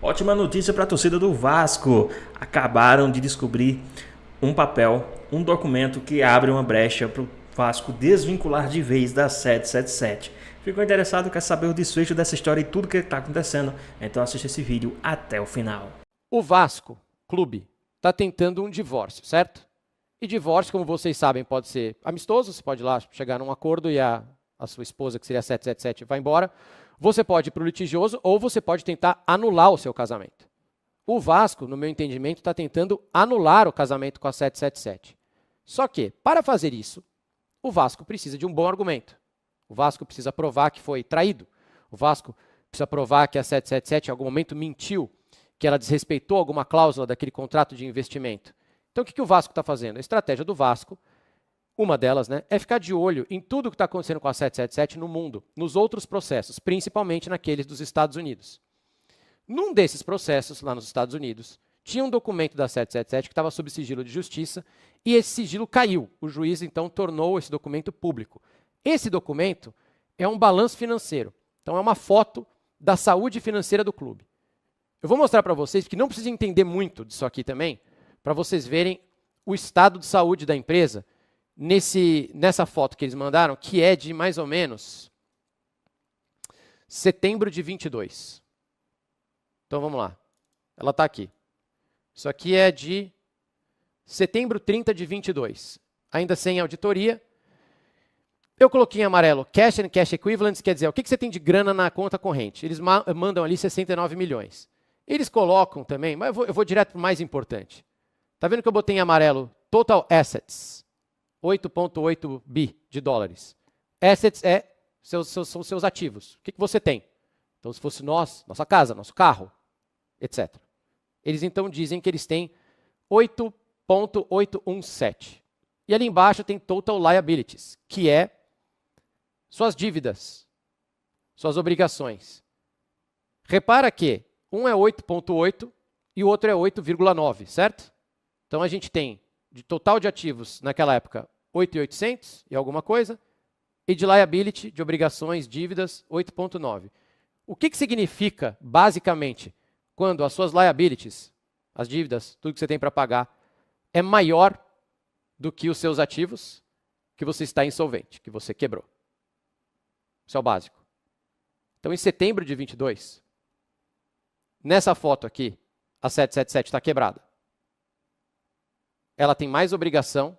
Ótima notícia para a torcida do Vasco. Acabaram de descobrir um papel, um documento que abre uma brecha para o Vasco desvincular de vez da 777. Ficou interessado, quer saber o desfecho dessa história e tudo que está acontecendo? Então assista esse vídeo até o final. O Vasco, clube, está tentando um divórcio, certo? E divórcio, como vocês sabem, pode ser amistoso, você pode ir lá chegar num acordo e a sua esposa, que seria a 777, vai embora. Você pode ir para o litigioso ou você pode tentar anular o seu casamento. O Vasco, no meu entendimento, está tentando anular o casamento com a 777. Só que, para fazer isso, o Vasco precisa de um bom argumento. O Vasco precisa provar que foi traído. O Vasco precisa provar que a 777 em algum momento mentiu, que ela desrespeitou alguma cláusula daquele contrato de investimento. Então, o que o Vasco está fazendo? A estratégia do Vasco, uma delas, é ficar de olho em tudo o que está acontecendo com a 777 no mundo, nos outros processos, principalmente naqueles dos Estados Unidos. Num desses processos, lá nos Estados Unidos, tinha um documento da 777 que estava sob sigilo de justiça e esse sigilo caiu. O juiz, então, tornou esse documento público. Esse documento é um balanço financeiro. Então, é uma foto da saúde financeira do clube. Eu vou mostrar para vocês, que não precisa entender muito disso aqui também, para vocês verem o estado de saúde da empresa nessa foto que eles mandaram, que é de mais ou menos setembro de 22. Então vamos lá. Ela está aqui. Isso aqui é de setembro 30 de 22. Ainda sem auditoria. Eu coloquei em amarelo cash and cash equivalents, quer dizer, o que você tem de grana na conta corrente? Eles mandam ali 69 milhões. Eles colocam também, mas eu vou direto para o mais importante. Está vendo que eu botei em amarelo total assets, 8,8 bi de dólares. Assets são seus ativos. O que você tem? Então, se fosse nossa casa, nosso carro, etc. Eles então dizem que eles têm 8,817. E ali embaixo tem total liabilities, que é suas dívidas, suas obrigações. Repara que um é 8,8 e o outro é 8,9, certo? Então a gente tem de total de ativos naquela época 8.800 e alguma coisa, e de liability, de obrigações, dívidas, 8,9. O que significa, basicamente, quando as suas liabilities, as dívidas, tudo que você tem para pagar, é maior do que os seus ativos, que você está insolvente, que você quebrou. Isso é o básico. Então, em setembro de 22, nessa foto aqui, a 777 está quebrada. Ela tem mais obrigação,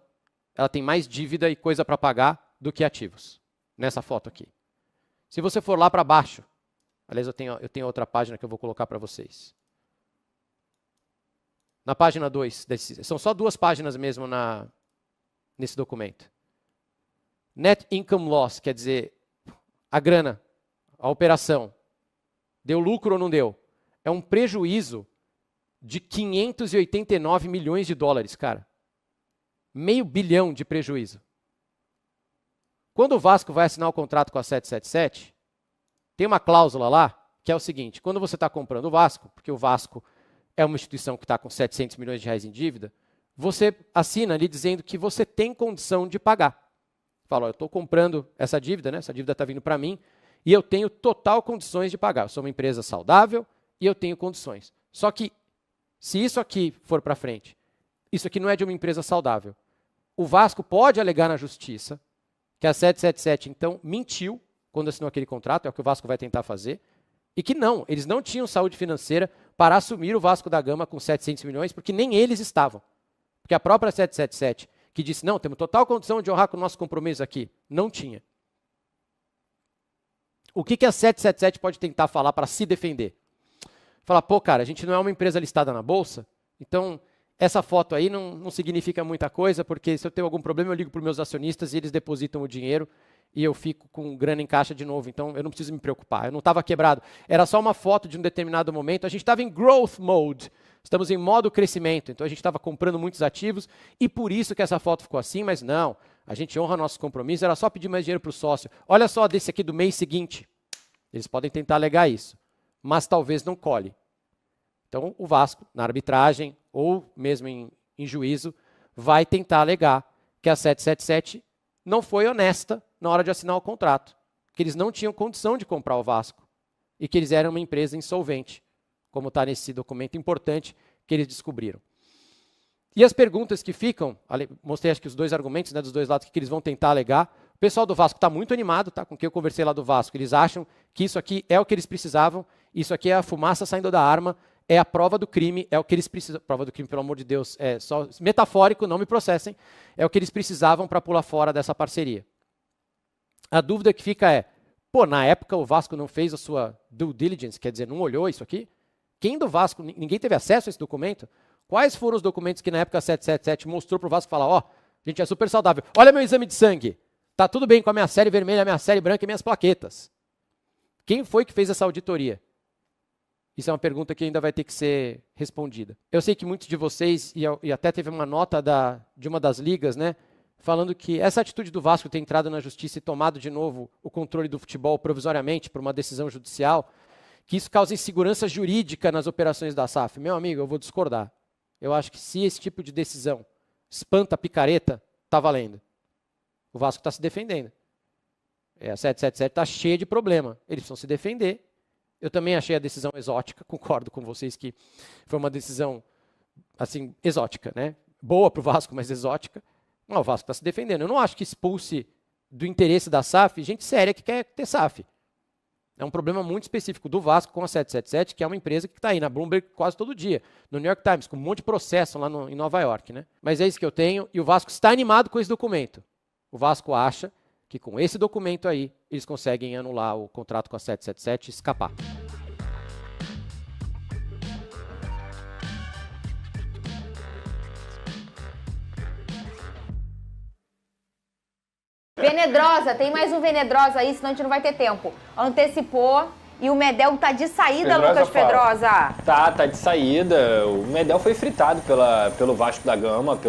ela tem mais dívida e coisa para pagar do que ativos. Nessa foto aqui. Se você for lá para baixo, aliás, eu tenho outra página que eu vou colocar para vocês. Na página 2, são só duas páginas mesmo nesse documento. Net Income Loss, quer dizer, a grana, a operação, deu lucro ou não deu? É um prejuízo de 589 milhões de dólares, cara. $500 milhão de prejuízo. Quando o Vasco vai assinar o contrato com a 777, tem uma cláusula lá, que é o seguinte, quando você está comprando o Vasco, porque o Vasco é uma instituição que está com 700 milhões de reais em dívida, você assina ali dizendo que você tem condição de pagar. Fala, eu estou comprando essa dívida está vindo para mim, e eu tenho total condições de pagar. Eu sou uma empresa saudável e eu tenho condições. Só que, se isso aqui for para frente, isso aqui não é de uma empresa saudável. O Vasco pode alegar na justiça que a 777, então, mentiu quando assinou aquele contrato, é o que o Vasco vai tentar fazer, e que não, eles não tinham saúde financeira para assumir o Vasco da Gama com 700 milhões, porque nem eles estavam. Porque a própria 777, que disse, não, temos total condição de honrar com o nosso compromisso aqui, não tinha. O que a 777 pode tentar falar para se defender? Falar, pô, cara, a gente não é uma empresa listada na Bolsa, então essa foto aí não significa muita coisa, porque se eu tenho algum problema, eu ligo para os meus acionistas e eles depositam o dinheiro e eu fico com grana em caixa de novo, então eu não preciso me preocupar. Eu não estava quebrado, era só uma foto de um determinado momento, a gente estava em growth mode, estamos em modo crescimento, então a gente estava comprando muitos ativos e por isso que essa foto ficou assim, mas não, a gente honra nossos compromissos, era só pedir mais dinheiro para o sócio. Olha só desse aqui do mês seguinte, eles podem tentar alegar isso, mas talvez não colhe. Então, o Vasco, na arbitragem ou mesmo em juízo, vai tentar alegar que a 777 não foi honesta na hora de assinar o contrato, que eles não tinham condição de comprar o Vasco e que eles eram uma empresa insolvente, como está nesse documento importante que eles descobriram. E as perguntas que ficam, mostrei acho que os dois argumentos, né, dos dois lados que eles vão tentar alegar. O pessoal do Vasco está muito animado, tá? Com quem eu conversei lá do Vasco. Eles acham que isso aqui é o que eles precisavam, isso aqui é a fumaça saindo da arma, é a prova do crime, é o que eles precisam. Prova do crime, pelo amor de Deus, é só metafórico, não me processem. É o que eles precisavam para pular fora dessa parceria. A dúvida que fica é, pô, na época o Vasco não fez a sua due diligence, quer dizer, não olhou isso aqui? Quem do Vasco, ninguém teve acesso a esse documento? Quais foram os documentos que na época 777 mostrou para o Vasco falar, ó, a gente é super saudável, olha meu exame de sangue, tá tudo bem com a minha série vermelha, a minha série branca e minhas plaquetas. Quem foi que fez essa auditoria? Isso é uma pergunta que ainda vai ter que ser respondida. Eu sei que muitos de vocês, e até teve uma nota de uma das ligas, né, falando que essa atitude do Vasco ter entrado na justiça e tomado de novo o controle do futebol provisoriamente por uma decisão judicial, que isso causa insegurança jurídica nas operações da SAF. Meu amigo, eu vou discordar. Eu acho que se esse tipo de decisão espanta a picareta, está valendo. O Vasco está se defendendo. A 777 está cheia de problema. Eles precisam se defender. Eu também achei a decisão exótica, concordo com vocês que foi uma decisão assim, exótica, né? Boa para o Vasco, mas exótica. Mas o Vasco está se defendendo. Eu não acho que expulse do interesse da SAF gente séria que quer ter SAF. É um problema muito específico do Vasco com a 777, que é uma empresa que está aí na Bloomberg quase todo dia, no New York Times, com um monte de processo lá em Nova York, né? Mas é isso que eu tenho, e o Vasco está animado com esse documento. O Vasco acha que com esse documento aí, eles conseguem anular o contrato com a 777 e escapar. Venedrosa, tem mais um Venedrosa aí, senão a gente não vai ter tempo. Antecipou e o Medel tá de saída, Pedrosa Lucas Pedrosa. Tá de saída. O Medel foi fritado pelo Vasco da Gama,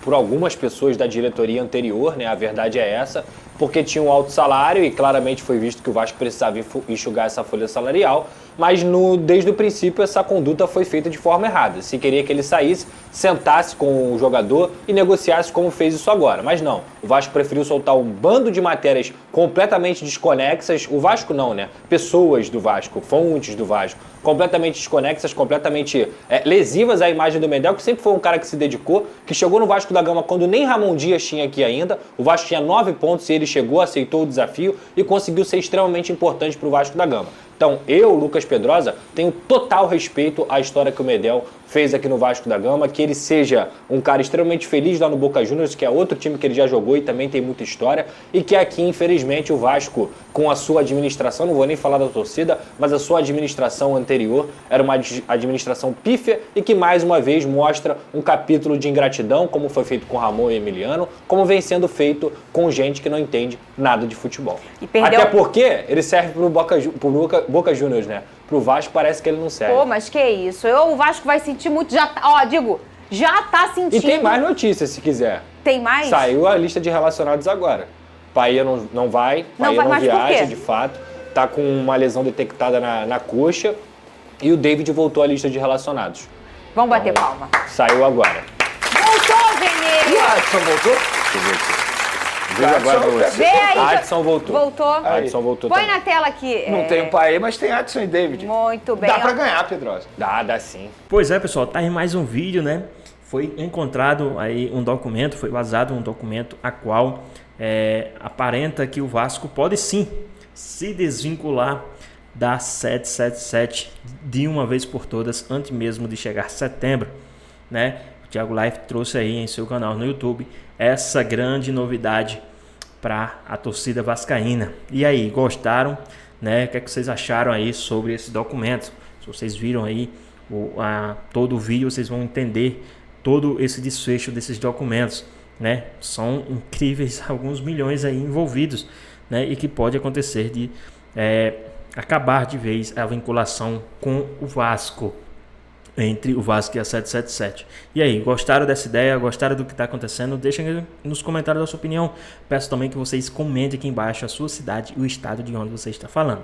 por algumas pessoas da diretoria anterior, né? A verdade é essa, porque tinha um alto salário e claramente foi visto que o Vasco precisava enxugar essa folha salarial, mas desde o princípio essa conduta foi feita de forma errada. Se queria que ele saísse, sentasse com o jogador e negociasse como fez isso agora. Mas não, o Vasco preferiu soltar um bando de matérias completamente desconexas. O Vasco não, né? Pessoas do Vasco, fontes do Vasco, completamente desconexas, completamente lesivas à imagem do Medel, que sempre foi um cara que se dedicou, que chegou no Vasco da Gama quando nem Ramon Dias tinha aqui ainda. O Vasco tinha 9 pontos e ele chegou, aceitou o desafio e conseguiu ser extremamente importante para o Vasco da Gama. Então, eu, Lucas Pedrosa, tenho total respeito à história que o Medel fez aqui no Vasco da Gama, que ele seja um cara extremamente feliz lá no Boca Juniors, que é outro time que ele já jogou e também tem muita história, e que aqui, infelizmente, o Vasco, com a sua administração, não vou nem falar da torcida, mas a sua administração anterior era uma administração pífia e que, mais uma vez, mostra um capítulo de ingratidão, como foi feito com Ramon e Emiliano, como vem sendo feito com gente que não entende nada de futebol. Até porque ele serve pro Boca Juniors, né? Pro Vasco parece que ele não serve. Pô, mas que isso? O Vasco vai sentir muito, já tá sentindo. E tem mais notícias, se quiser. Tem mais? Saiu a lista de relacionados agora. Paia não vai, Paia não viaja, de fato. Tá com uma lesão detectada na coxa. E o David voltou à lista de relacionados. Vamos bater palma. Saiu agora. Voltou, Venê! E o Adson voltou? Veja agora pra você. Vê aí. Adson voltou. Voltou. Adson voltou Põe também. na tela aqui. Não tem o Paê, mas tem Adson e David. Muito bem. Dá pra ganhar, Pedrosa. Dá sim. Pois é, pessoal, tá aí mais um vídeo, né? Foi encontrado aí um documento, foi vazado um documento a qual aparenta que o Vasco pode sim se desvincular da 777 de uma vez por todas, antes mesmo de chegar setembro, né? O Thiago Life trouxe aí em seu canal no YouTube essa grande novidade para a torcida vascaína. E aí, gostaram? Né? O que é que vocês acharam aí sobre esse documento? Se vocês viram aí todo o vídeo, vocês vão entender todo esse desfecho desses documentos, né? São incríveis, alguns milhões aí envolvidos, né? E que pode acontecer de acabar de vez a vinculação com o Vasco, entre o Vasco e a 777. E aí, gostaram dessa ideia? Gostaram do que está acontecendo? Deixem nos comentários a sua opinião. Peço também que vocês comentem aqui embaixo a sua cidade e o estado de onde você está falando.